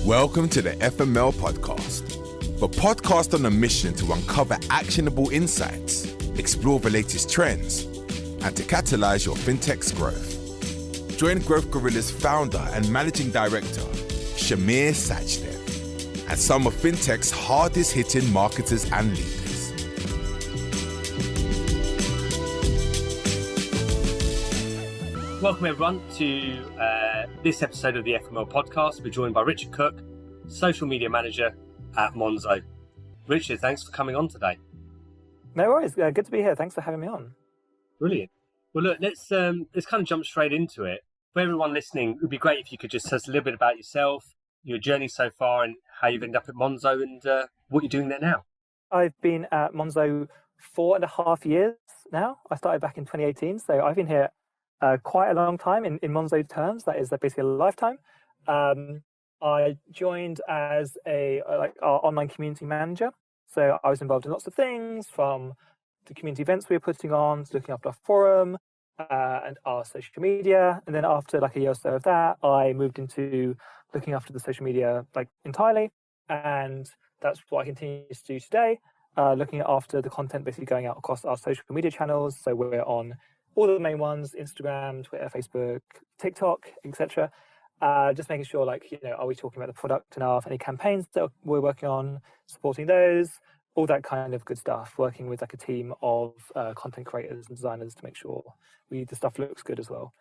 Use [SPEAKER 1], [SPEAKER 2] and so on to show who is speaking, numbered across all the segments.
[SPEAKER 1] Welcome to the FML Podcast, the podcast on a mission to uncover actionable insights, explore the latest trends, and to catalyze your fintech's growth. Join Growth Gorilla's founder and managing director, Shamir Sachdev, and some of fintech's hardest-hitting marketers and leaders.
[SPEAKER 2] Welcome everyone to this episode of the FML Podcast. We're joined by Richard Cook, Social Media Manager at Monzo. Richard, thanks for coming on today.
[SPEAKER 3] No worries. Good to be here. Thanks for having me on.
[SPEAKER 2] Brilliant. Well, look, let's kind of jump straight into it. For everyone listening, it would be great if you could just tell us a little bit about yourself, your journey so far, and how you've ended up at Monzo and what you're doing there now.
[SPEAKER 3] I've been at Monzo 4.5 years now. I started back in 2018, so I've been here quite a long time in Monzo terms. That is basically a lifetime. I joined as our online community manager. So I was involved in lots of things, from the community events we were putting on to looking after our forum and our social media. And then after a year or so of that, I moved into looking after the social media entirely. And that's what I continue to do today, looking after the content basically going out across our social media channels. So we're on all the main ones: Instagram, Twitter, Facebook, TikTok, etc. Just making sure, are we talking about the product enough? Any campaigns that we're working on, supporting those, all that kind of good stuff. Working with a team of content creators and designers to make sure the stuff looks good as well.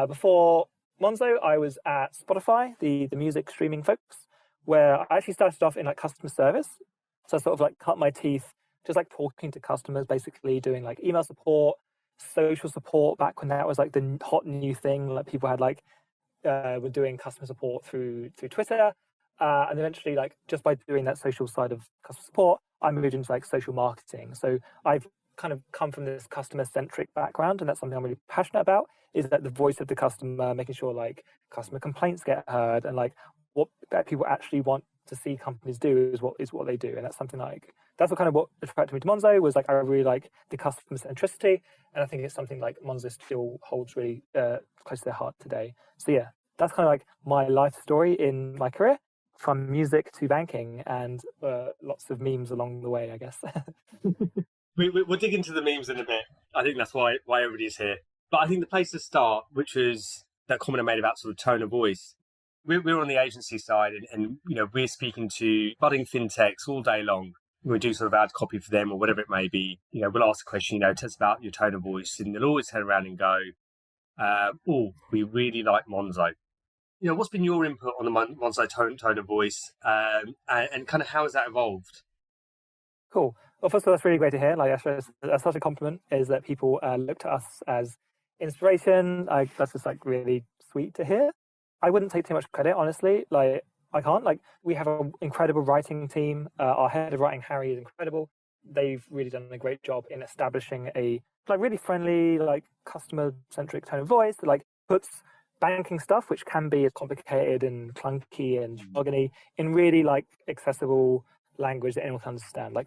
[SPEAKER 3] Before Monzo, I was at Spotify, the music streaming folks, where I actually started off in customer service. So I sort of cut my teeth just talking to customers, basically doing email support, social support back when that was the hot new thing. People had were doing customer support through Twitter, and eventually just by doing that social side of customer support, I moved into social marketing. So I've kind of come from this customer centric background, and that's something I'm really passionate about, is that the voice of the customer, making sure customer complaints get heard, and what that people actually want to see companies do is what they do. And that's something that's what attracted me to Monzo, was I really like the customer centricity, and I think it's something Monzo still holds really close to their heart today. So yeah, that's kind of my life story in my career, from music to banking, and lots of memes along the way, I guess.
[SPEAKER 2] We'll dig into the memes in a bit. I think that's why everybody's here. But I think the place to start, which was that comment I made about sort of tone of voice. We're on the agency side, and we're speaking to budding fintechs all day long. We do sort of ad copy for them or whatever it may be. We'll ask a question, tell us about your tone of voice, and they'll always turn around and go, we really like Monzo. What's been your input on the Monzo tone of voice, and kind of how has that evolved?
[SPEAKER 3] Cool. Well, first of all, that's really great to hear. That's such a compliment, is that people look to us as inspiration. That's just really sweet to hear. I wouldn't take too much credit, honestly. I can't. We have an incredible writing team. Our head of writing, Harry, is incredible. They've really done a great job in establishing a really friendly, customer-centric tone of voice that puts banking stuff, which can be complicated and clunky and jargony, in really accessible language that anyone can understand.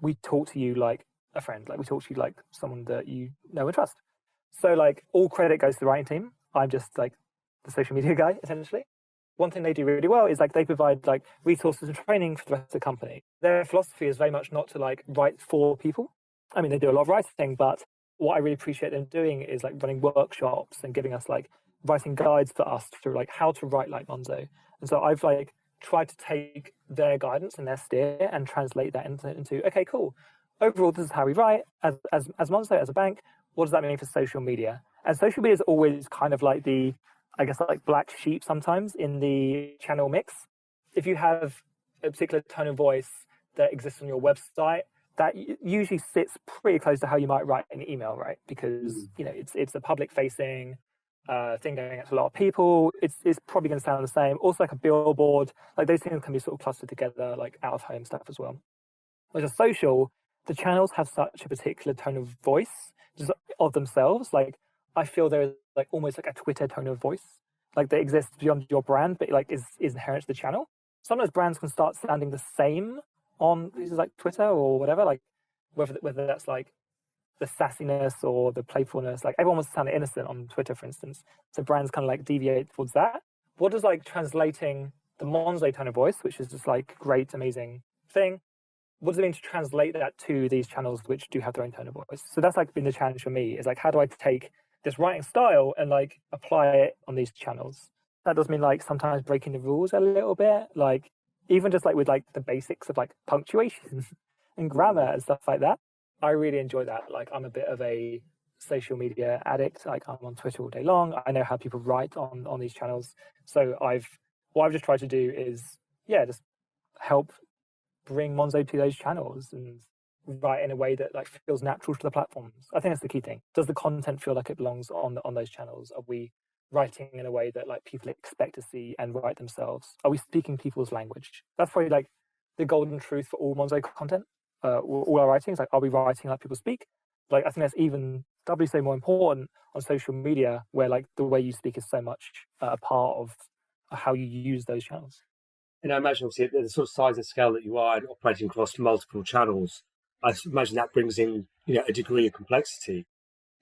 [SPEAKER 3] We talk to you like a friend. We talk to you like someone that you know and trust. So all credit goes to the writing team. I'm just the social media guy, essentially. One thing they do really well is they provide resources and training for the rest of the company. Their philosophy is very much not to write for people. I mean, they do a lot of writing, but what I really appreciate them doing is running workshops and giving us writing guides for us to how to write like Monzo. And so I've tried to take their guidance and their steer and translate that into okay, cool. Overall, this is how we write as Monzo, as a bank. What does that mean for social media? And social media is always kind of the, I guess, black sheep sometimes in the channel mix. If you have a particular tone of voice that exists on your website, that usually sits pretty close to how you might write an email, right? Because it's a public facing thing going out to a lot of people. It's probably going to sound the same. Also, a billboard, those things can be sort of clustered together, out of home stuff as well. Whereas a social, the channels have such a particular tone of voice just of themselves. I feel there is almost a Twitter tone of voice, that exists beyond your brand, but is inherent to the channel. Sometimes brands can start sounding the same on places like Twitter or whatever, whether that's the sassiness or the playfulness. Everyone wants to sound innocent on Twitter, for instance. So brands kind of deviate towards that. What does translating the Monzo tone of voice, which is just like great, amazing thing. What does it mean to translate that to these channels which do have their own tone of voice? So that's like been the challenge for me, is like, how do I take this writing style and like apply it on these channels? That does mean like sometimes breaking the rules a little bit, like even just like with like the basics of like punctuation and grammar and stuff like that. I really enjoy that. Like I'm a bit of a social media addict. Like I'm on Twitter all day long. I know how people write on these channels. So what I've just tried to do is, just help bring Monzo to those channels and write in a way that like feels natural to the platforms. I think that's the key thing. Does the content feel like it belongs on those channels? Are we writing in a way that like people expect to see and write themselves? Are we speaking people's language? That's probably like the golden truth for all Monzo content. All our writing is like, are we writing like people speak? Like I think that's even doubly so more important on social media, where like the way you speak is so much a part of how you use those channels.
[SPEAKER 2] And I imagine, obviously, at the sort of size and scale that you are and operating across multiple channels, I imagine that brings in, a degree of complexity.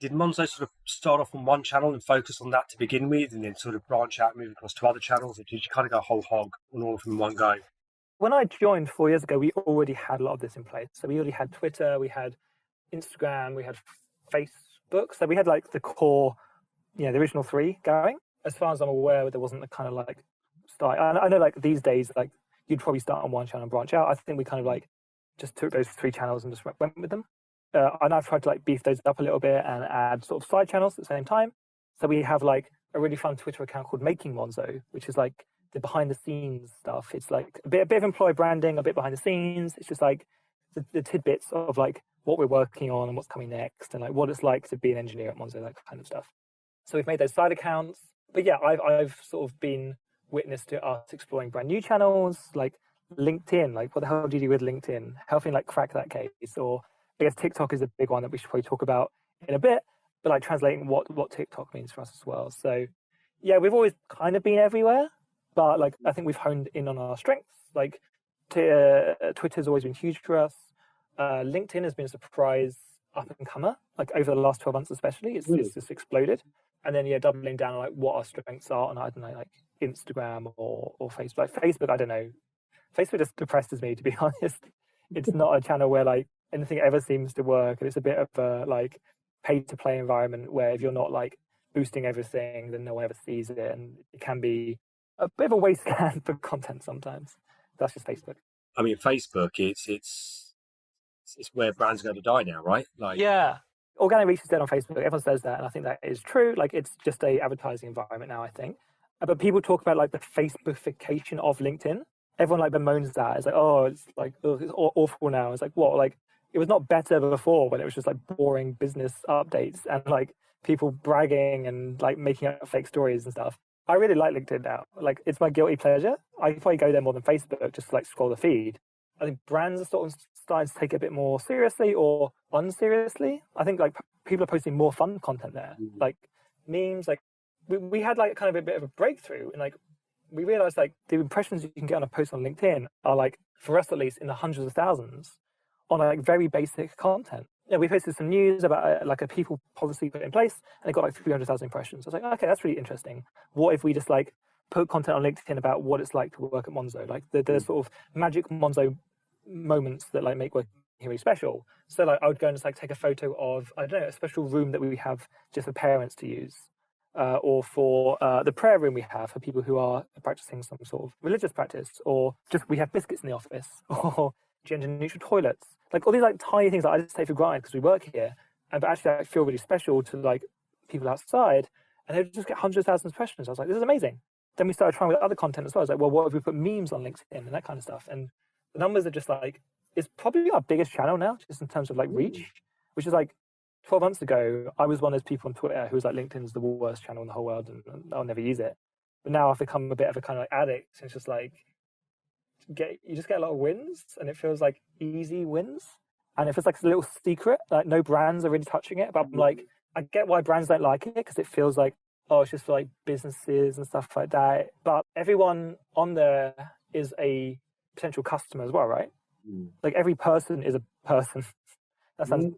[SPEAKER 2] Did Monzo sort of start off on one channel and focus on that to begin with, and then sort of branch out and move across to other channels? Or did you kind of go whole hog on all of them in one go?
[SPEAKER 3] When I joined 4 years ago, we already had a lot of this in place. So we already had Twitter, we had Instagram, we had Facebook. So we had like the core, the original three going. As far as I'm aware, there wasn't a kind of like start. I know like these days, like you'd probably start on one channel and branch out. I think we kind of like just took those three channels and just went with them. And I've tried to like beef those up a little bit and add sort of side channels at the same time. So we have like a really fun Twitter account called Making Monzo, which is like the behind the scenes stuff. It's like a bit of employee branding, a bit behind the scenes. It's just like the tidbits of like what we're working on and what's coming next, and like what it's like to be an engineer at Monzo, that kind of stuff. So we've made those side accounts. But yeah, I've sort of been witness to us exploring brand new channels, like LinkedIn. Like what the hell do you do with LinkedIn? Helping like crack that case. Or I guess TikTok is a big one that we should probably talk about in a bit, but like translating what TikTok means for us as well. So yeah, we've always kind of been everywhere, but like I think we've honed in on our strengths. Like Twitter's always been huge for us. LinkedIn has been a surprise up and comer, like over the last 12 months especially. It's just exploded. And then doubling down on like what our strengths are on, I don't know, like Instagram or Facebook. Like Facebook, I don't know. Facebook just depresses me, to be honest. It's not a channel where like anything ever seems to work, and it's a bit of a like pay to play environment where if you're not like boosting everything, then no one ever sees it, and it can be a bit of a wasteland for content sometimes. That's just Facebook.
[SPEAKER 2] I mean, Facebook, it's where brands are going to die now, right? Like,
[SPEAKER 3] yeah. Organic reach is dead on Facebook. Everyone says that, and I think that is true. Like, it's just a advertising environment now, I think. But people talk about like the Facebookification of LinkedIn. Everyone like bemoans that. It's like, oh, it's like, oh, it's awful now. It's like, what? Like, it was not better before when it was just like boring business updates and like people bragging and like making up fake stories and stuff. I really like LinkedIn now. Like, it's my guilty pleasure. I probably go there more than Facebook just to like scroll the feed. I think brands are sort of starting to take it a bit more seriously or unseriously. I think like people are posting more fun content there, like memes. Like we had like kind of a bit of a breakthrough, and like we realized like the impressions you can get on a post on LinkedIn are like, for us at least, in the hundreds of thousands on like very basic content. Yeah, we posted some news about like a people policy put in place, and it got like 300,000 impressions. I was like, okay, that's really interesting. What if we just like put content on LinkedIn about what it's like to work at Monzo, like the sort of magic Monzo moments that like make working here really special. So like I would go and just like take a photo of, I don't know, a special room that we have just for parents to use, or for the prayer room we have for people who are practicing some sort of religious practice, or just we have biscuits in the office, or gender neutral toilets. Like all these like tiny things that I just take for granted because we work here, and but actually I feel really special to like people outside, and they would just get hundreds of thousands of impressions. I was like, this is amazing. Then we started trying with other content as well. I was like, well, what if we put memes on LinkedIn and that kind of stuff? And the numbers are just like, it's probably our biggest channel now, just in terms of like reach, which is like 12 months ago, I was one of those people on Twitter who was like, LinkedIn's the worst channel in the whole world and I'll never use it. But now I've become a bit of a kind of like addict. It's just like, you just get a lot of wins, and it feels like easy wins. And it feels like it's a little secret, like no brands are really touching it. But I'm like, I get why brands don't like it, because it feels like, oh, it's just for like businesses and stuff like that. But everyone on there is a potential customer as well, right? Like every person is a person. That sounds,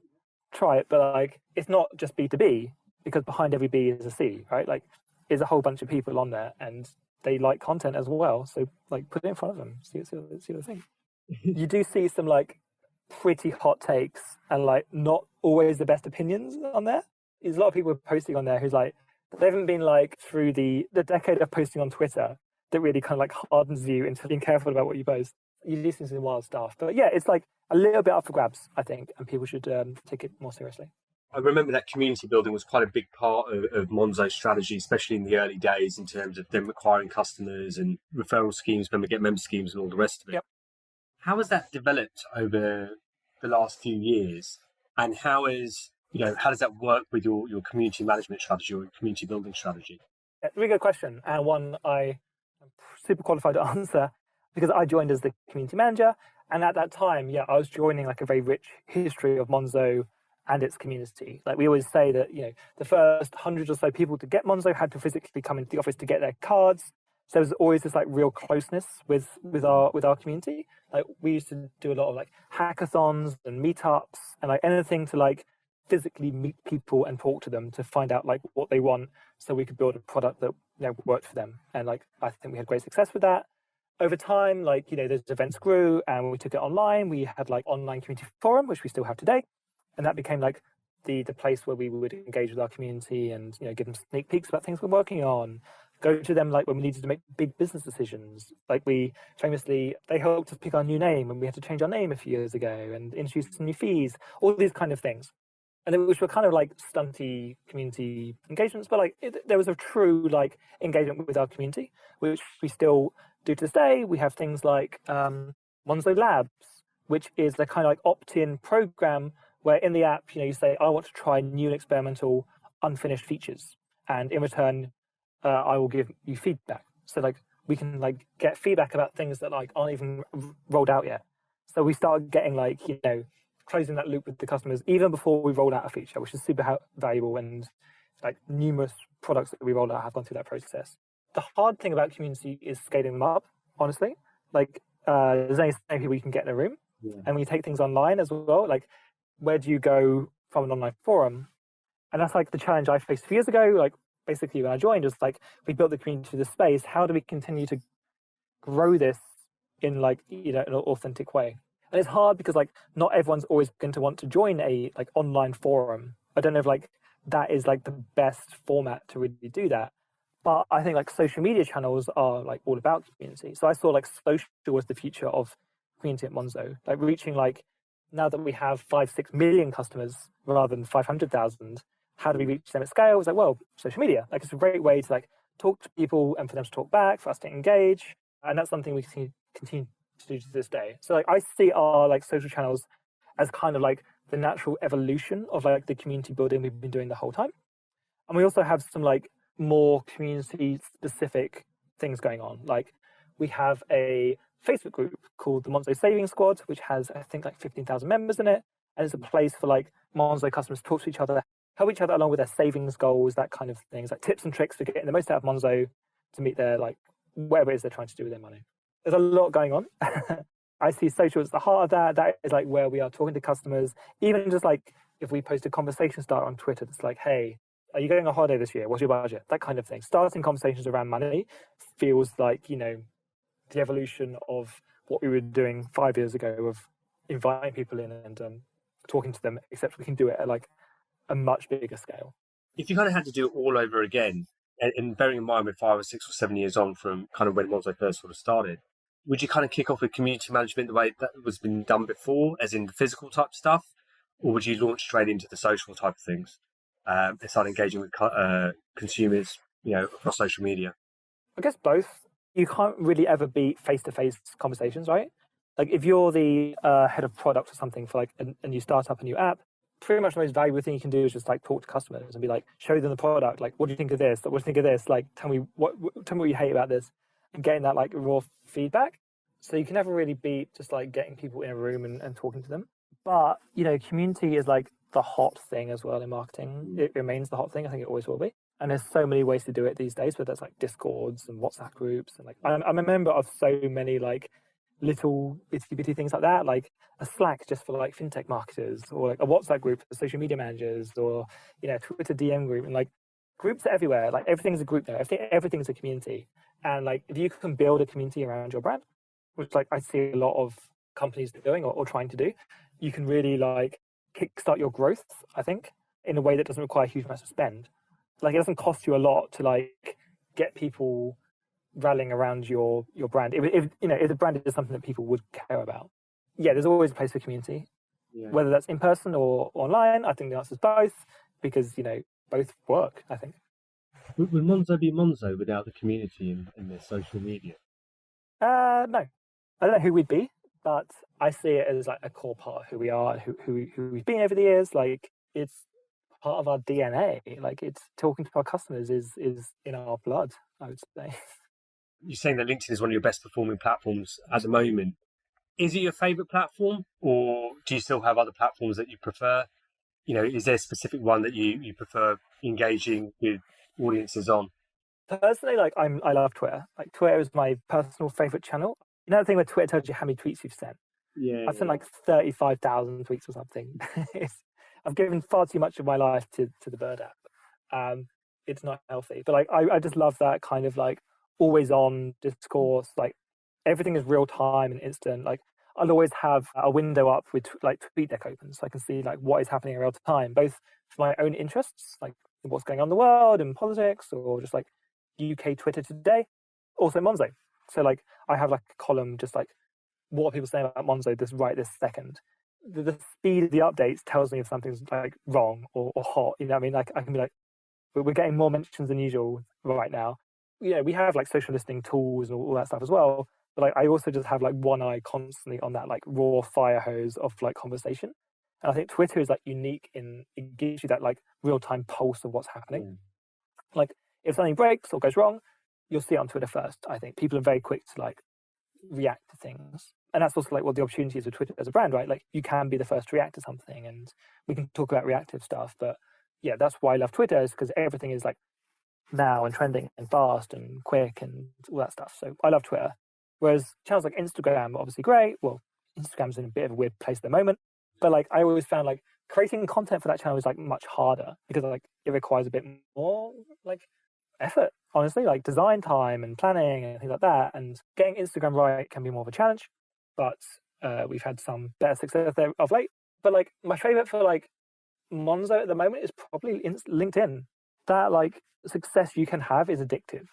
[SPEAKER 3] try it, but like it's not just B2B, because behind every B is a C, right? Like there's a whole bunch of people on there, and they like content as well. So like put it in front of them, see what they think. You do see some like pretty hot takes and like not always the best opinions on there. There's a lot of people posting on there who's like, they haven't been like through the decade of posting on Twitter that really kind of like hardens you into being careful about what you post. You do see some wild stuff. But yeah, it's like a little bit up for grabs, I think, and people should take it more seriously.
[SPEAKER 2] I remember that community building was quite a big part of Monzo's strategy, especially in the early days in terms of them acquiring customers and referral schemes, member schemes and all the rest of it.
[SPEAKER 3] Yep.
[SPEAKER 2] How has that developed over the last few years? And how does that work with your community management strategy or your community building strategy?
[SPEAKER 3] Yeah, really good question, and one I'm super qualified to answer because I joined as the community manager. And at that time, I was joining like a very rich history of Monzo and its community. Like we always say that, the first 100 or so people to get Monzo had to physically come into the office to get their cards. So there was always this like real closeness with our community. Like we used to do a lot of like hackathons and meetups and like anything to like physically meet people and talk to them to find out like what they want, so we could build a product that worked for them. And like I think we had great success with that. Over time, like those events grew and we took it online. We had like online community forum, which we still have today, and that became like the place where we would engage with our community and give them sneak peeks about things we're working on. Go to them like when we needed to make big business decisions. Like we famously, they helped us pick our new name when we had to change our name a few years ago and introduce some new fees, all these kind of things. And then which were kind of like stunty community engagements, but like there was a true like engagement with our community, which we still do to this day. We have things like Monzo Labs, which is the kind of like opt-in program where in the app, you say, I want to try new and experimental unfinished features. And in return, I will give you feedback. So like we can like get feedback about things that like aren't even rolled out yet. So we start getting like, closing that loop with the customers even before we rolled out a feature, which is super valuable. And like numerous products that we rolled out have gone through that process. The hard thing about community is scaling them up, honestly. Like there's only so many people you can get in a room. Yeah. And when you take things online as well, like where do you go from an online forum? And that's like the challenge I faced a few years ago. Like basically when I joined, was like we built the community to the space. How do we continue to grow this in like an authentic way? And it's hard because like not everyone's always going to want to join a like online forum. I don't know if like that is like the best format to really do that. But I think like social media channels are like all about community. So I saw like social was the future of community at Monzo, like reaching like, now that we have 5-6 million customers rather than 500,000, how do we reach them at scale? It's like, well, social media, like it's a great way to like talk to people and for them to talk back, for us to engage. And that's something we continue to do to this day. So like I see our like social channels as kind of like the natural evolution of like the community building we've been doing the whole time. And we also have some like more community specific things going on. Like we have a Facebook group called the Monzo Savings Squad, which has I think like 15,000 members in it. And it's a place for like Monzo customers to talk to each other, help each other along with their savings goals, that kind of things, like tips and tricks for getting the most out of Monzo to meet their like whatever it is they're trying to do with their money. There's a lot going on. I see social as the heart of that. That is like where we are talking to customers. Even just like if we post a conversation starter on Twitter, it's like, hey, are you going on holiday this year? What's your budget? That kind of thing. Starting conversations around money feels like, the evolution of what we were doing 5 years ago of inviting people in and talking to them, except we can do it at like a much bigger scale.
[SPEAKER 2] If you kind of had to do it all over again, and bearing in mind we're 5 or 6 or 7 years on from kind of when Monzo first sort of started, would you kind of kick off with community management the way that was been done before, as in the physical type stuff, or would you launch straight into the social type of things and start engaging with consumers, across social media?
[SPEAKER 3] I guess both. You can't really ever beat face-to-face conversations, right? Like if you're the head of product or something for like a new startup, a new app, pretty much the most valuable thing you can do is just like talk to customers and be like, show them the product. Like, what do you think of this? What do you think of this? Like, tell me what you hate about this, and getting that like raw feedback. So you can never really beat just like getting people in a room and talking to them. But, community is like the hot thing as well in marketing. It remains the hot thing. I think it always will be. And there's so many ways to do it these days, whether that's like Discords and WhatsApp groups. And like, I'm a member of so many like little bitty things like that, like a Slack just for like fintech marketers, or like a WhatsApp group for social media managers, or, Twitter DM group, and like groups are everywhere. Like everything's a group now. Everything's a community. And like, if you can build a community around your brand, which like I see a lot of companies doing or trying to do, you can really like kickstart your growth, I think, in a way that doesn't require huge amounts of spend. Like, it doesn't cost you a lot to like get people rallying around your brand. If the brand is something that people would care about, yeah, there's always a place for community. Yeah. Whether that's in person or online, I think the answer is both, because both work, I think.
[SPEAKER 2] Would Monzo be Monzo without the community and their social media?
[SPEAKER 3] No, I don't know who we'd be, but I see it as like a core part of who we are, who we've been over the years. Like, it's part of our DNA. Like, it's talking to our customers is in our blood, I would say.
[SPEAKER 2] You're saying that LinkedIn is one of your best performing platforms at the moment. Is it your favorite platform, or do you still have other platforms that you prefer? Is there a specific one that you prefer engaging with audiences on?
[SPEAKER 3] Personally, like, I love Twitter. Like, Twitter is my personal favorite channel. You know the thing where Twitter tells you how many tweets you've sent?
[SPEAKER 2] Yeah.
[SPEAKER 3] I've sent like 35,000 tweets or something. I've given far too much of my life to the Bird app. It's not healthy. But like, I just love that kind of like always on discourse. Like, everything is real time and instant. Like, I'll always have a window up with like TweetDeck open, so I can see like what is happening in real time, both for my own interests, like what's going on in the world and politics, or just like UK Twitter today. Also Monzo. So like, I have like a column just like, what are people saying about Monzo this second? The speed of the updates tells me if something's like wrong or hot. You know what I mean? Like, I can be like, we're getting more mentions than usual right now. Yeah, we have like social listening tools and all that stuff as well. But like, I also just have like one eye constantly on that like raw fire hose of like conversation. And I think Twitter is like unique in it gives you that like real time pulse of what's happening. Mm. Like, if something breaks or goes wrong, you'll see it on Twitter first. I think people are very quick to like react to things. And that's also like what the opportunity is with Twitter as a brand, right? Like, you can be the first to react to something, and we can talk about reactive stuff. But yeah, that's why I love Twitter, is because everything is like now and trending and fast and quick and all that stuff. So I love Twitter. Whereas channels like Instagram are obviously great. Well, Instagram's in a bit of a weird place at the moment. But like, I always found like creating content for that channel is like much harder, because like it requires a bit more like effort, honestly, like design time and planning and things like that. And getting Instagram right can be more of a challenge, but we've had some better success there of late. But like, my favorite for like Monzo at the moment is probably LinkedIn. That like success you can have is addictive.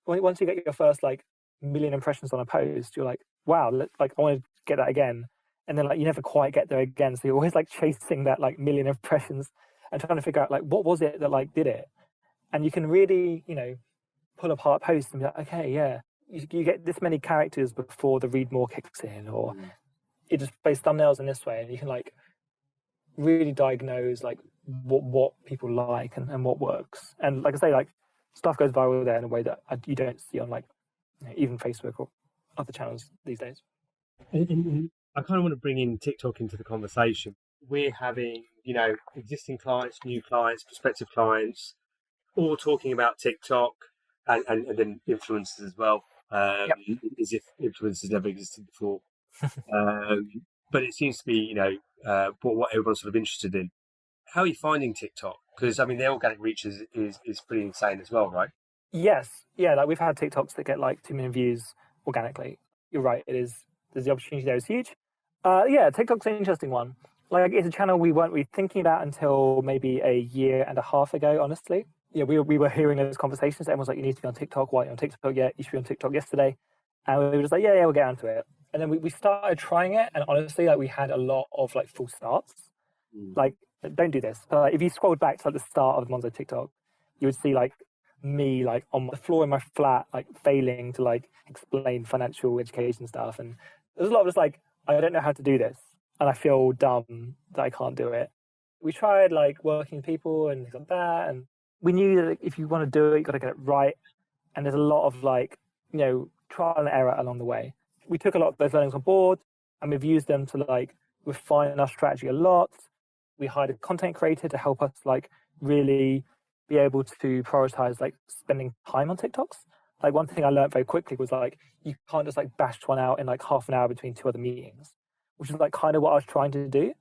[SPEAKER 3] Once you get your first like million impressions on a post, you're like, wow, like I want to get that again. And then like, you never quite get there again. So you're always like chasing that like million impressions and trying to figure out like, what was it that like did it? And you can really, pull apart posts and be like, okay, yeah, you get this many characters before the read more kicks in, or it just plays thumbnails in this way. And you can like really diagnose like what people like and what works. And like I say, like, stuff goes viral there in a way that you don't see on like even Facebook or other channels these days.
[SPEAKER 2] And I kind of want to bring in TikTok into the conversation. We're having, existing clients, new clients, prospective clients, all talking about TikTok and then influencers as well, as if influencers never existed before. But it seems to be, what everyone's sort of interested in. How are you finding TikTok? Because, I mean, their organic reach is pretty insane as well, right?
[SPEAKER 3] Yes. Yeah, like we've had TikToks that get like 2 million views organically. You're right. There's the opportunity there is huge. TikTok's an interesting one. Like, it's a channel we weren't really thinking about until maybe a year and a half ago, honestly. Yeah, we were hearing those conversations. Everyone's like, you need to be on TikTok. Why aren't you on TikTok yet? You should be on TikTok yesterday. And we were just like, yeah, we'll get onto it. And then we started trying it. And honestly, like, we had a lot of like full starts. Like, don't do this. But like, if you scrolled back to like the start of the Monzo TikTok, you would see like me like on the floor in my flat, like failing to like explain financial education stuff. And there's a lot of just like, I don't know how to do this, and I feel dumb that I can't do it. We tried like working with people and things like that, and we knew that if you want to do it, you got to get it right. And there's a lot of like, trial and error along the way. We took a lot of those learnings on board, and we've used them to like refine our strategy a lot. We hired a content creator to help us like really be able to prioritize like spending time on TikToks. Like, one thing I learned very quickly was like, you can't just like bash one out in like half an hour between 2 other meetings, which is like kind of what I was trying to do.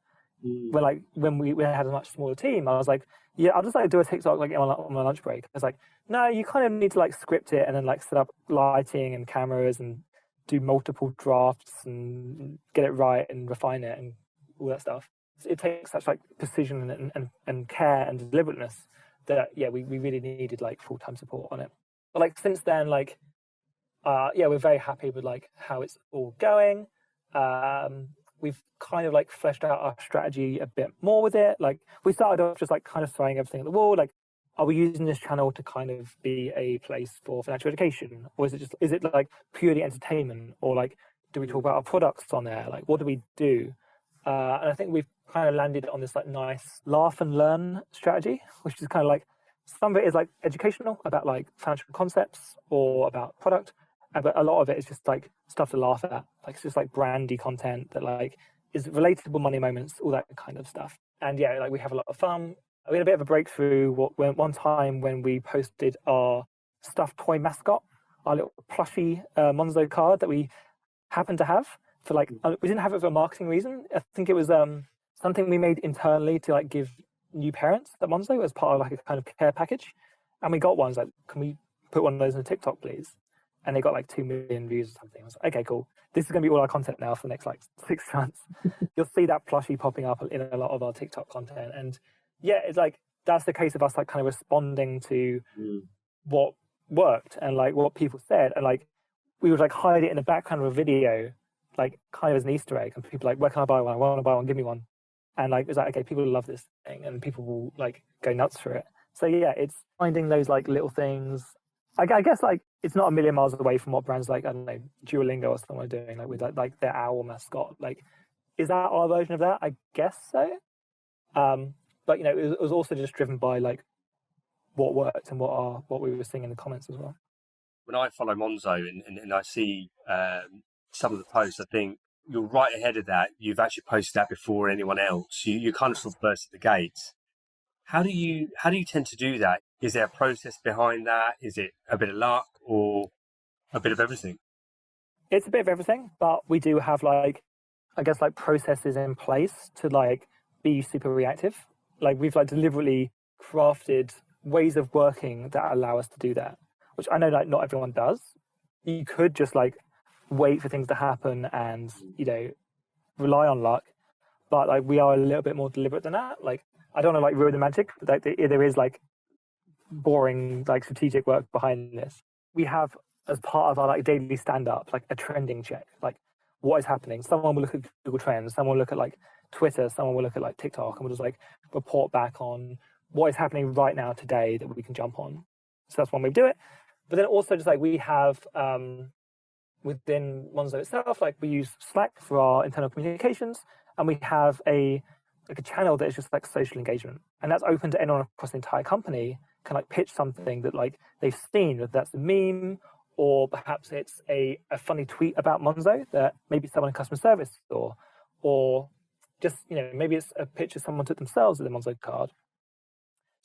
[SPEAKER 3] When we had a much smaller team, I was like, yeah, I'll just like do a TikTok like on my lunch break. I was like, no, you kind of need to like script it and then like set up lighting and cameras and do multiple drafts and get it right and refine it and all that stuff. It takes such like precision and care and deliberateness that we really needed like full-time support on it. But like since then, like we're very happy with like how it's all going. We've kind of like fleshed out our strategy a bit more with it. Like we started off just like kind of throwing everything at the wall. Like, are we using this channel to kind of be a place for financial education, or is it like purely entertainment, or like do we talk about our products on there? Like what do we do? And I think we've kind of landed on this like nice laugh and learn strategy, which is kind of like some of it is like educational about like financial concepts or about product, but a lot of it is just like stuff to laugh at. Like it's just like brandy content that like is relatable money moments, all that kind of stuff. And like we have a lot of fun. We had a bit of a breakthrough one time when we posted our stuffed toy mascot, our little plushy Monzo card that we happened to have for like, we didn't have it for a marketing reason. I think it was something we made internally to like give new parents at Monzo as part of like a kind of care package. And we got one. Like, can we put one of those on TikTok, please? And they got like 2 million views or something. I was like, okay, cool. This is going to be all our content now for the next like 6 months. You'll see that plushie popping up in a lot of our TikTok content. And it's like, that's the case of us like kind of responding to what worked and like what people said. And like, we would like hide it in the background of a video, like kind of as an Easter egg. And people like, where can I buy one? I want to buy one, give me one. And like, it's like, okay, people love this thing and people will like go nuts for it. So it's finding those like little things. I guess like it's not a million miles away from what brands like, I don't know, Duolingo or something are doing, like with like their owl mascot. Like, is that our version of that? I guess so. But it was also just driven by like what worked and what we were seeing in the comments as well.
[SPEAKER 2] When I follow Monzo and I see some of the posts, I think you're right ahead of that. You've actually posted that before anyone else. You kind of sort of burst at the gates. How do you tend to do that? Is there a process behind that? Is it a bit of luck or a bit of everything?
[SPEAKER 3] It's a bit of everything, but we do have like, I guess like processes in place to like be super reactive. Like we've like deliberately crafted ways of working that allow us to do that, which I know like not everyone does. You could just like wait for things to happen and, rely on luck. But like we are a little bit more deliberate than that. Like I don't want to like ruin the magic, but like, there is like boring like strategic work behind this. We have as part of our like daily stand-up like a trending check, like what is happening. Someone will look at Google Trends, someone will look at like Twitter, someone will look at like TikTok, and we'll just like report back on what is happening right now today that we can jump on. So that's one way to do it. But then also just like we have within Monzo itself, like we use Slack for our internal communications, and we have a channel that is just like social engagement, and that's open to anyone across the entire company can like pitch something that like they've seen, whether that's a meme or perhaps it's a funny tweet about Monzo that maybe someone in customer service saw, or just maybe it's a picture someone took themselves with a Monzo card.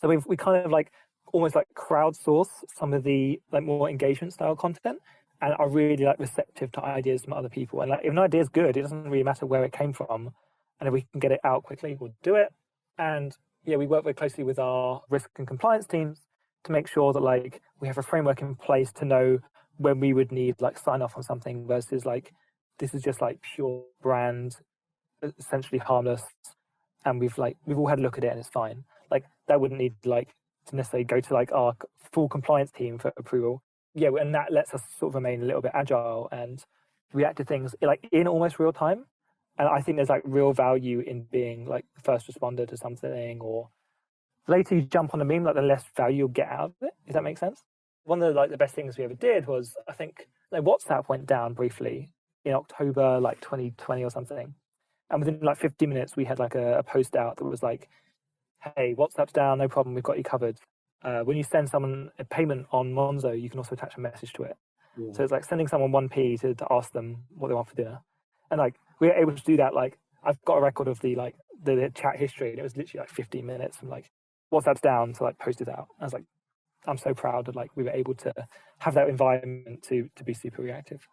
[SPEAKER 3] So we kind of like almost like crowdsource some of the like more engagement style content, and are really like receptive to ideas from other people. And like if an idea is good, it doesn't really matter where it came from, and if we can get it out quickly, we'll do it. And we work very closely with our risk and compliance teams to make sure that like we have a framework in place to know when we would need like sign off on something versus like this is just like pure brand, essentially harmless, and we've all had a look at it and it's fine. Like that wouldn't need like to necessarily go to like our full compliance team for approval. And that lets us sort of remain a little bit agile and react to things like in almost real time. And I think there's like real value in being like the first responder to something, or the later you jump on a meme, like the less value you'll get out of it. Does that make sense? One of the best things we ever did was, I think like WhatsApp went down briefly in October like 2020 or something, and within like 50 minutes we had like a post out that was like, hey, WhatsApp's down, no problem, we've got you covered. When you send someone a payment on Monzo, you can also attach a message to it. So it's like sending someone 1p to ask them what they want for dinner. And like we were able to do that. Like I've got a record of the chat history, and it was literally like 15 minutes from like WhatsApp's down to like post it out. I was like, I'm so proud that like we were able to have that environment to be super reactive.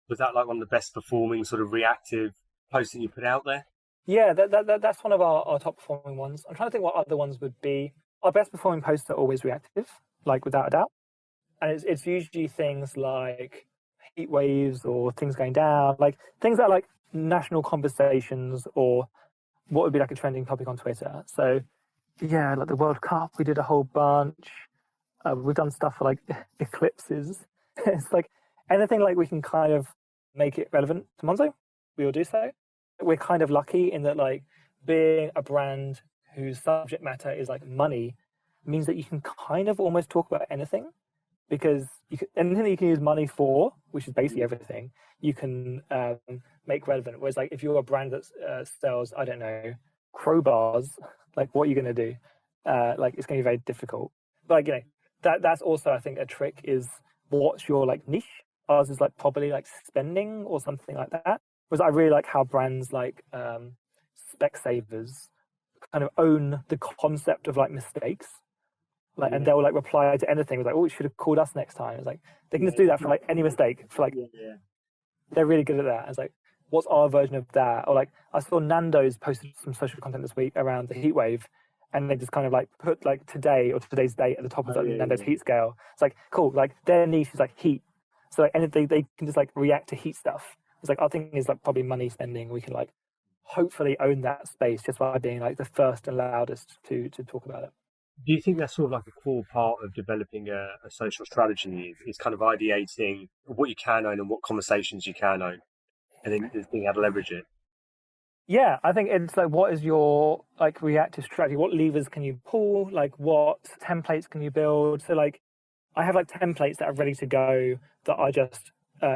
[SPEAKER 2] Was that like one of the best performing sort of reactive posts that you put out there?
[SPEAKER 3] Yeah, that's one of our top performing ones. I'm trying to think what other ones would be. Our best performing posts are always reactive, like without a doubt. And it's usually things like heat waves or things going down, like things that are like national conversations or what would be like a trending topic on Twitter. So yeah, like the World Cup, we did a whole bunch. We've done stuff for like eclipses. It's like anything like we can kind of make it relevant to Monzo, we will do so. We're kind of lucky in that like being a brand whose subject matter is like money means that you can kind of almost talk about anything, because anything that you can use money for, which is basically everything, you can make relevant. Whereas like if you're a brand that sells, I don't know, crowbars, like what are you going to do? Like it's going to be very difficult. But like, you know, that's also I think a trick is what's your like niche. Ours is like probably like spending or something like that. Whereas I really like how brands like Specsavers kind of own the concept of like mistakes. Like, and they'll like reply to anything with like, oh, you should have called us next time. It's like they can just do that for like any mistake. For like, they're really good at that. It's like, what's our version of that? Or like, I saw Nando's posted some social content this week around the heat wave, and they just kind of like put like today or today's date at the top of the Nando's heat scale. It's like cool. Like their niche is like heat, so like anything they can just like react to heat stuff. It's like our thing is like probably money spending. We can like hopefully own that space just by being like the first and loudest to talk about it.
[SPEAKER 2] Do you think that's sort of like a core part of developing a social strategy is kind of ideating what you can own and what conversations you can own, and then being able to leverage it?
[SPEAKER 3] Yeah, I think it's like, what is your like reactive strategy? What levers can you pull? Like what templates can you build? So like I have like templates that are ready to go that I just,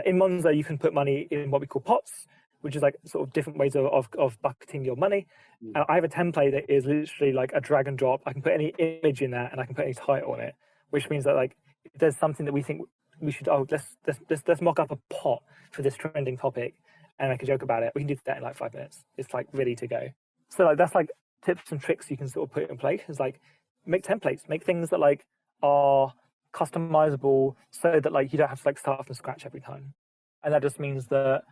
[SPEAKER 3] in Monzo, you can put money in what we call pots, which is like sort of different ways of bucketing your money. I have a template that is literally like a drag and drop. I can put any image in that and I can put any title on it, which means that like if there's something that we think we should, let's mock up a pot for this trending topic and make a joke about it. We can do that in like 5 minutes. It's like ready to go. So like that's like tips and tricks you can sort of put in place. Is like make templates, make things that like are customizable so that like you don't have to like start from scratch every time. And that just means that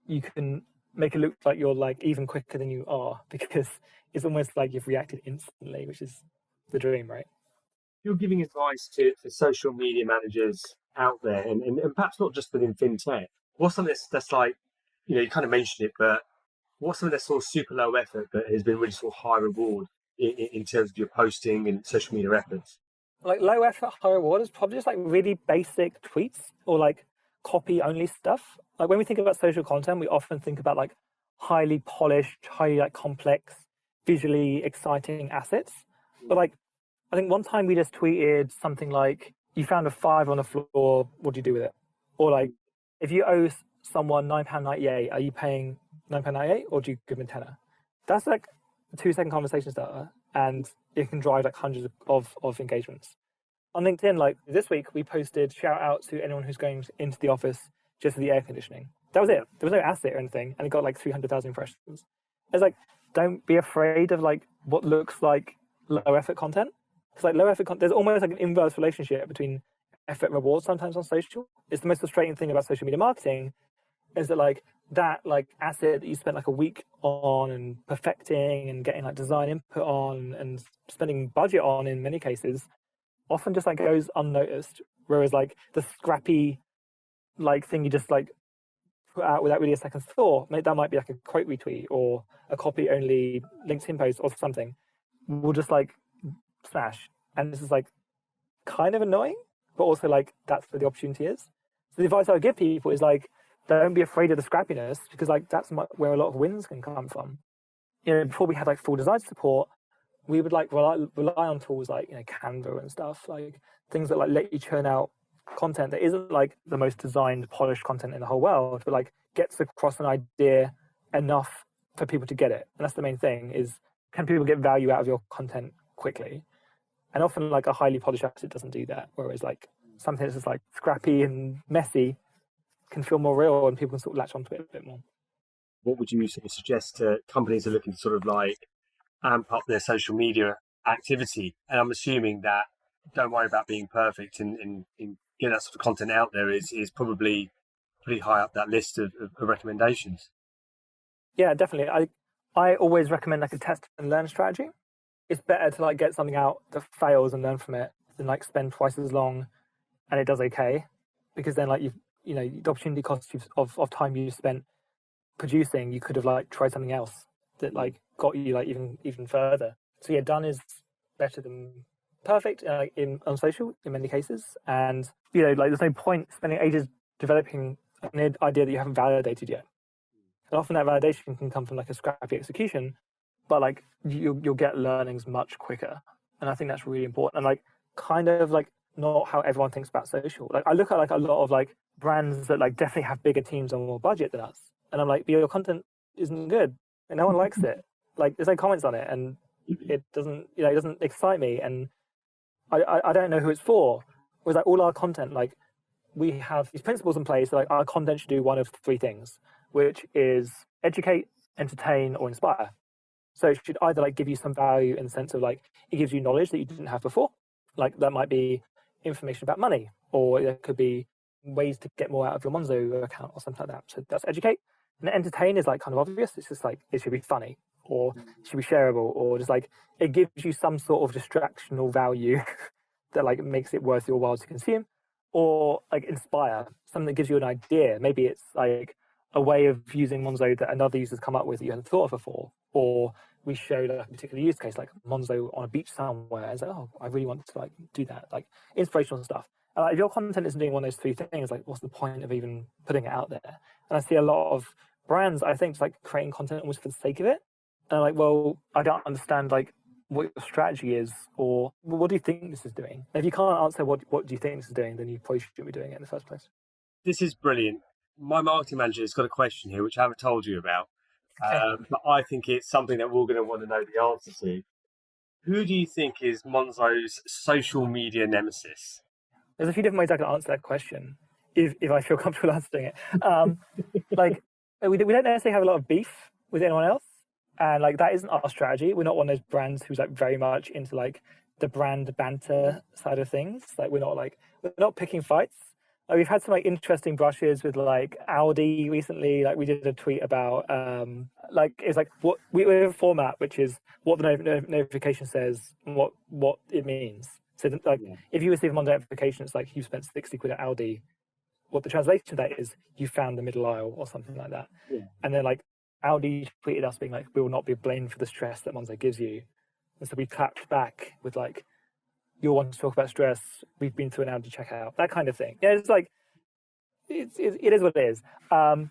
[SPEAKER 3] you can make it look like you're like even quicker than you are, because it's almost like you've reacted instantly, which is the dream, right?
[SPEAKER 2] You're giving advice to social media managers out there, and perhaps not just within fintech. What's something that's like, you know, you kind of mentioned it, but what's something that's sort of super low effort but has been really sort of high reward in terms of your posting and social media efforts?
[SPEAKER 3] Like low effort, high reward is probably just like really basic tweets or like copy only stuff. Like when we think about social content, we often think about like highly polished, highly like complex, visually exciting assets. But like, I think one time we just tweeted something like, you found a 5 on the floor, what do you do with it? Or like, if you owe someone £9.98, are you paying £9.98 or do you give them a tenner? That's like a 2-second conversation starter, and it can drive like hundreds of engagements. On LinkedIn, like this week, we posted shout out to anyone who's going into the office just for the air conditioning. That was it. There was no asset or anything, and it got like 300,000 impressions. It's like, don't be afraid of like what looks like low effort content. It's like low effort content. There's almost like an inverse relationship between effort and reward sometimes on social. It's the most frustrating thing about social media marketing is that like that like asset that you spent like a week on and perfecting and getting like design input on and spending budget on in many cases often just like goes unnoticed. Whereas like the scrappy like thing you just like put out without really a second thought, that might be like a quote retweet or a copy only LinkedIn post or something, will just like smash. And this is like kind of annoying, but also like that's where the opportunity is. So the advice I would give people is like, don't be afraid of the scrappiness, because like that's where a lot of wins can come from. You know, before we had like full design support, we would like rely on tools like, you know, Canva and stuff, like things that like let you churn out content that isn't like the most designed, polished content in the whole world, but like gets across an idea enough for people to get it. And that's the main thing, is can people get value out of your content quickly? And often like a highly polished asset doesn't do that, whereas like something that's just like scrappy and messy can feel more real and people can sort of latch onto it a bit more.
[SPEAKER 2] What would you sort of suggest to companies who are looking to sort of like amp up their social media activity? And I'm assuming that don't worry about being perfect and get that sort of content out there is probably pretty high up that list of recommendations.
[SPEAKER 3] Yeah, definitely. I always recommend like a test and learn strategy. It's better to like get something out that fails and learn from it than like spend twice as long and it does okay, because then like the opportunity cost of time you spent producing, you could have like tried something else that like got you like even further. So yeah, done is better than perfect on social in many cases, and like there's no point spending ages developing an idea that you haven't validated yet. And often that validation can come from like a scrappy execution, but like you'll get learnings much quicker, and I think that's really important. And like kind of like not how everyone thinks about social. Like I look at like a lot of like brands that like definitely have bigger teams and more budget than us, and I'm like, your content isn't good and no one likes it. Like there's no comments on it, and it doesn't it doesn't excite me, and I don't know who it's for. Whereas like all our content, like we have these principles in place, like our content should do one of three things, which is educate, entertain, or inspire. So it should either like give you some value in the sense of like it gives you knowledge that you didn't have before. Like that might be information about money, or it could be ways to get more out of your Monzo account or something like that. So that's educate. And entertain is like kind of obvious. It's just like it should be funny, or it should be shareable, or just like it gives you some sort of distractional value that like makes it worth your while to consume. Or like inspire, something that gives you an idea. Maybe it's like a way of using Monzo that another user's come up with that you hadn't thought of before. Or we show like a particular use case, like Monzo on a beach somewhere. It's like, oh, I really want to like do that, like inspirational stuff. And if your content isn't doing one of those three things, like what's the point of even putting it out there? And I see a lot of brands, I think, just like creating content almost for the sake of it. And I'm like, well, I don't understand like what your strategy is, or what do you think this is doing? And if you can't answer what do you think this is doing, then you probably shouldn't be doing it in the first place.
[SPEAKER 2] This is brilliant. My marketing manager has got a question here, which I haven't told you about, but I think it's something that we're going to want to know the answer to. Who do you think is Monzo's social media nemesis?
[SPEAKER 3] There's a few different ways I can answer that question, if I feel comfortable answering it. Like we don't necessarily have a lot of beef with anyone else. And like that isn't our strategy. We're not one of those brands who's like very much into like the brand banter side of things. Like we're not picking fights. Like, we've had some like interesting brushes with like Audi recently. Like we did a tweet about like it's like what we have a format which is what the notification says and what it means. So like if you receive a Monzo notification, it's like you spent 60 quid at Audi. What the translation of that is you found the middle aisle or something like that. Yeah. And then like Audi tweeted us being like, we will not be blamed for the stress that Monzo gives you. And so we clapped back with like, you'll want to talk about stress. We've been through an Audi checkout, that kind of thing. Yeah, it's like, it is what it is. I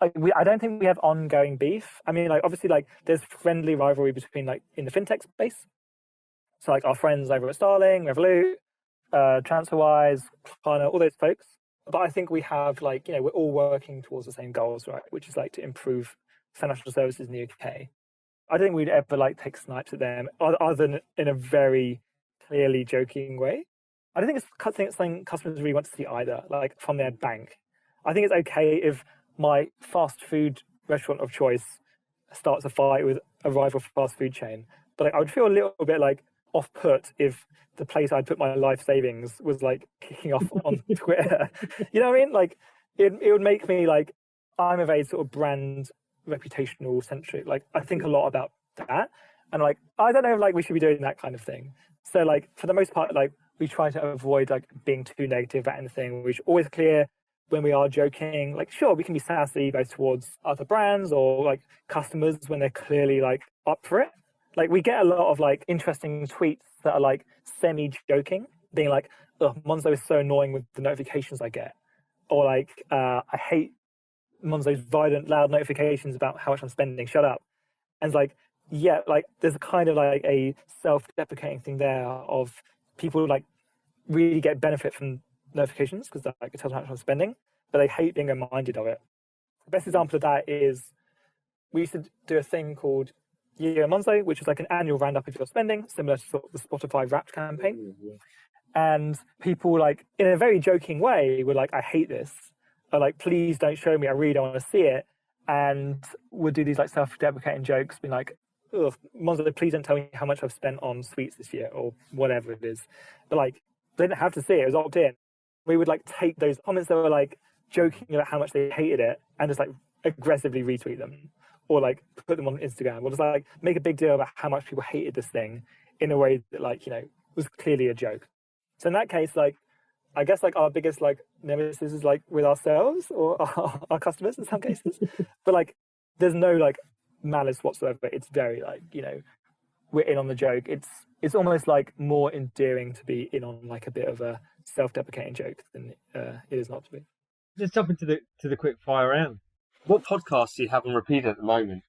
[SPEAKER 3] don't think we have ongoing beef. I mean, like obviously like there's friendly rivalry between like in the fintech space. So like our friends over at Starling, Revolut, TransferWise, Klarna, all those folks. But I think we have like, we're all working towards the same goals, right? Which is like to improve financial services in the UK. I don't think we'd ever like take snipes at them other than in a very clearly joking way. I don't think it's something customers really want to see either, like from their bank. I think it's okay if my fast food restaurant of choice starts a fight with a rival fast food chain. But like, I would feel a little bit like off-put if the place I'd put my life savings was like kicking off on Twitter. You know what I mean? Like it would make me like, I'm a very sort of brand reputational centric. Like I think a lot about that. And like, I don't know if like we should be doing that kind of thing. So like for the most part, like we try to avoid like being too negative about anything. We're always clear when we are joking. Like sure, we can be sassy both towards other brands or like customers when they're clearly like up for it. Like we get a lot of like interesting tweets that are like semi-joking, being like, "Oh, Monzo is so annoying with the notifications I get," or like, "I hate Monzo's violent, loud notifications about how much I'm spending. Shut up." And it's like, yeah, like there's a kind of like a self-deprecating thing there of people like really get benefit from notifications because like it tells them how much I'm spending, but they hate being reminded of it. The best example of that is we used to do a thing called Year Monzo, which is like an annual roundup of your spending, similar to sort of the Spotify Wrapped campaign. And people like in a very joking way were like, "I hate this," or like, "Please don't show me, I really don't want to see it." And would do these like self-deprecating jokes, being like, "Ugh, Monzo, please don't tell me how much I've spent on sweets this year," or whatever it is. But like, they didn't have to see it; it was opt-in. We would like take those comments that were like joking about how much they hated it and just like aggressively retweet them. or like put them on Instagram, or just like make a big deal about how much people hated this thing in a way that like, you know, was clearly a joke. So in that case, like, I guess like our biggest like nemesis is like with ourselves or our customers in some cases, but like there's no like malice whatsoever. It's very like, you know, we're in on the joke. It's almost like more endearing to be in on like a bit of a self-deprecating joke than it is not to be.
[SPEAKER 2] Let's jump into the quick fire round. What podcasts do you have on repeat at the moment?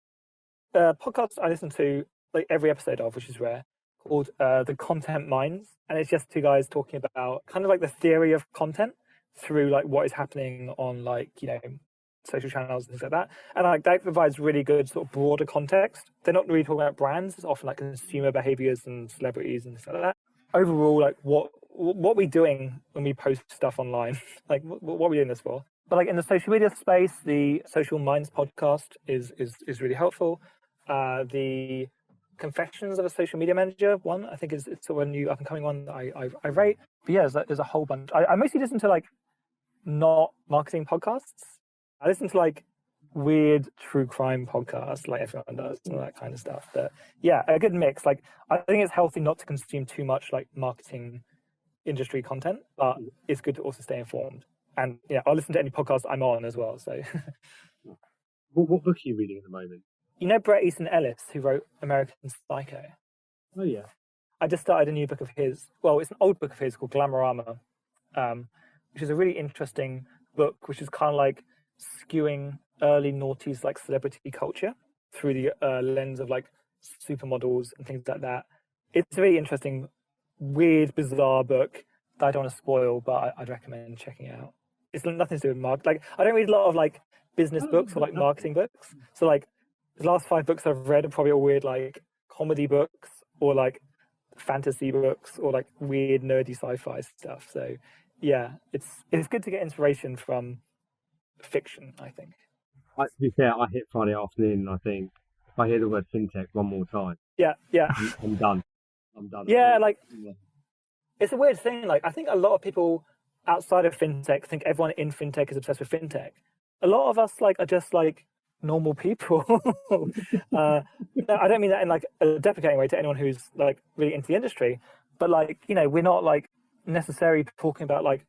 [SPEAKER 3] Podcasts I listen to like every episode of, which is rare, called The Content Minds, and it's just two guys talking about kind of like the theory of content through like what is happening on like, you know, social channels and things like that, and like that provides really good sort of broader context. They're not really talking about brands, it's often like consumer behaviors and celebrities and things like that. Overall, like what we're doing when we post stuff online, like what are we doing this for? But like in the social media space, the Social Minds podcast is really helpful. The Confessions of a Social Media Manager one, I think, is sort of a new up and coming one that I rate. But yeah, there's a whole bunch. I mostly listen to like not marketing podcasts. I listen to like weird true crime podcasts like everyone does and all that kind of stuff. But yeah, a good mix. Like I think it's healthy not to consume too much like marketing industry content, but it's good to also stay informed. And yeah, I'll listen to any podcast I'm on as well. So
[SPEAKER 2] what book are you reading at the moment?
[SPEAKER 3] You know Bret Easton Ellis, who wrote American Psycho?
[SPEAKER 2] Oh, yeah.
[SPEAKER 3] I just started a new book of his. Well, it's an old book of his called Glamorama, which is a really interesting book, which is kind of like skewing early noughties like celebrity culture through the lens of like supermodels and things like that. It's a really interesting, weird, bizarre book that I don't want to spoil, but I'd recommend checking it out. It's nothing to do with marketing. Like, I don't read a lot of like business books or like marketing books. So like the last 5 books I've read are probably all weird like comedy books or like fantasy books or like weird nerdy sci-fi stuff. So yeah, it's good to get inspiration from fiction, I think.
[SPEAKER 2] To be fair, I hit Friday afternoon and I think if I hear the word fintech one more time,
[SPEAKER 3] yeah,
[SPEAKER 2] I'm done.
[SPEAKER 3] Yeah, like it's a weird thing. Like I think a lot of people outside of fintech think everyone in fintech is obsessed with fintech. A lot of us like are just like normal people. No, I don't mean that in like a deprecating way to anyone who's like really into the industry, but like, you know, we're not like necessarily talking about like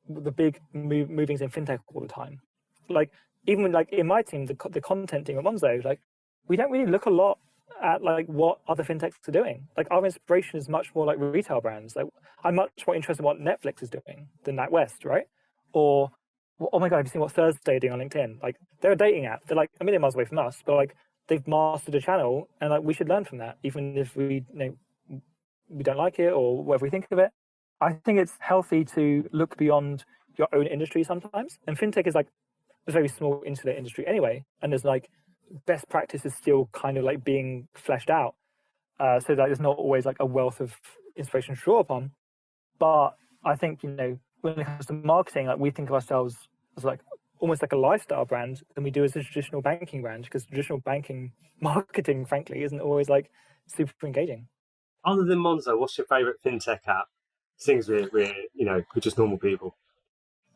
[SPEAKER 3] the big movings in fintech all the time. Like even like in my team, the content team at Monzo, like we don't really look a lot at like what other fintechs are doing. Like our inspiration is much more like retail brands. Like I'm much more interested in what Netflix is doing than NatWest, right? Or oh my god, have you seen what Thursday are doing on LinkedIn? Like they're a dating app. They're like a million miles away from us, but like they've mastered a channel, and like we should learn from that, even if we we don't like it or whatever we think of it. I think it's healthy to look beyond your own industry sometimes. And fintech is like a very small insular industry anyway, and there's like best practice is still kind of like being fleshed out. So that there's not always like a wealth of inspiration to draw upon. But I think, you know, when it comes to marketing, like we think of ourselves as like almost like a lifestyle brand than we do as a traditional banking brand, because traditional banking marketing, frankly, isn't always like super engaging.
[SPEAKER 2] Other than Monzo, what's your favorite fintech app? Things we're just normal people.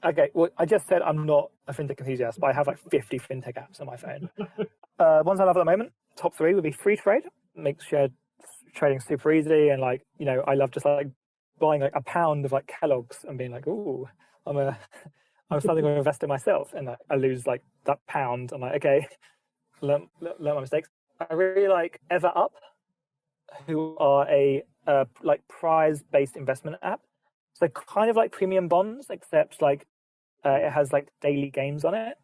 [SPEAKER 3] Okay, well, I just said I'm not a fintech enthusiast, but I have like 50 fintech apps on my phone. Ones I love at the moment, top 3 would be Free Trade. Makes shared trading super easy, and like, you know, I love just like buying like a pound of like Kellogg's and being like, ooh, I'm starting to invest in myself, and I lose like that pound. I'm like, okay, learn my mistakes. I really like EverUp, who are a like prize-based investment app. So kind of like premium bonds, except like it has like daily games on it.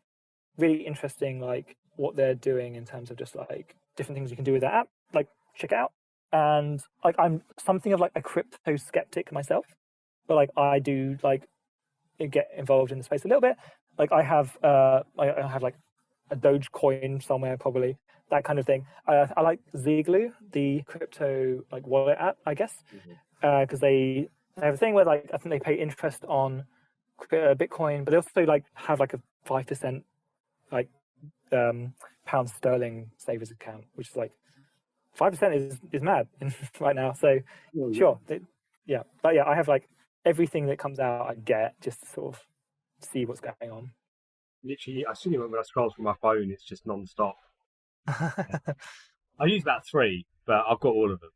[SPEAKER 3] Really interesting, like what they're doing in terms of just like different things you can do with that app. Like check it out. And like I'm something of like a crypto skeptic myself, but like I do like get involved in the space a little bit. Like I have like a Dogecoin somewhere, probably that kind of thing. I like Ziglu, the crypto like wallet app, I guess, because they have a thing where like I think they pay interest on Bitcoin, but they also like have like a 5% like pound sterling savers account, which is like 5% is mad right now. So sure, but yeah, I have like everything that comes out I get just to sort of see what's going on.
[SPEAKER 2] Literally, I see when I scroll through my phone, it's just non-stop. I use about 3, but I've got all of them.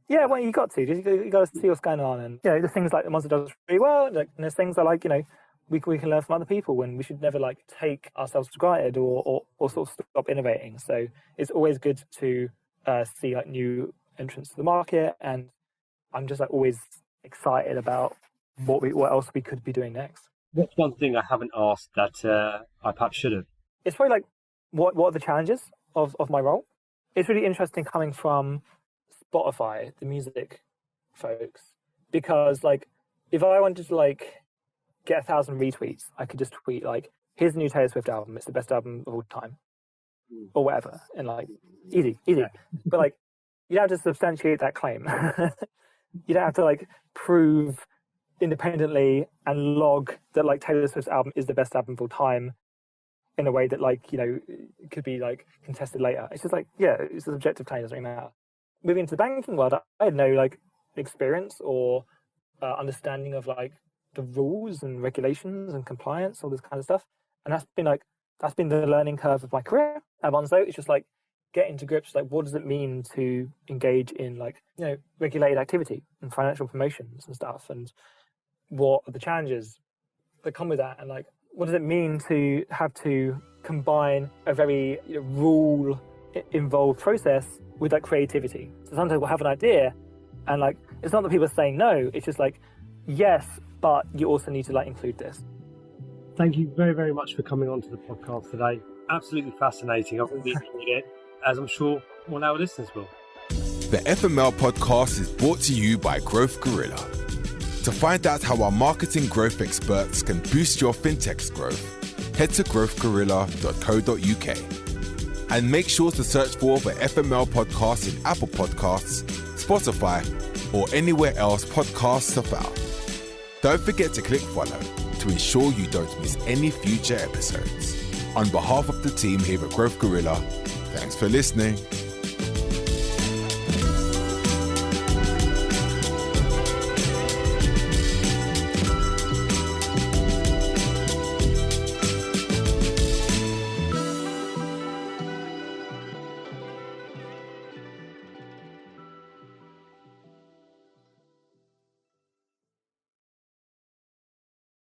[SPEAKER 3] Yeah, well, you got to. You got to see what's going on, and the things like the Monzo does really well. And there's things that we can learn from other people, and we should never take ourselves for granted or sort of stop innovating. So it's always good to see new entrants to the market, and I'm just always excited about what else we could be doing next.
[SPEAKER 2] What's one thing I haven't asked that I perhaps should have?
[SPEAKER 3] It's probably what are the challenges of my role? It's really interesting coming from Spotify, the music folks, because if I wanted to get 1,000 retweets, I could just tweet here's the new Taylor Swift album, it's the best album of all time, or whatever, and easy. Yeah. But you don't have to substantiate that claim. You don't have to prove independently and log that Taylor Swift's album is the best album of all time in a way that it could be contested later. It's just it's a subjective claim, doesn't really matter. Moving into the banking world, I had no experience or understanding of the rules and regulations and compliance, all this kind of stuff, and that's been the learning curve of my career at Monzo. It's just getting to grips what does it mean to engage in regulated activity and financial promotions and stuff, and what are the challenges that come with that, and what does it mean to have to combine a very rule involved process with creativity. So sometimes we'll have an idea and it's not that people are saying no, it's just yes, but you also need to include this.
[SPEAKER 2] Thank you very, very much for coming on to the podcast today. Absolutely fascinating. I've really enjoyed it, as I'm sure all our listeners will.
[SPEAKER 1] The FML Podcast is brought to you by Growth Gorilla. To find out how our marketing growth experts can boost your fintech's growth, head to growthgorilla.co.uk. And make sure to search for the FML Podcast in Apple Podcasts, Spotify, or anywhere else podcasts are found. Don't forget to click follow to ensure you don't miss any future episodes. On behalf of the team here at Growth Gorilla, thanks for listening.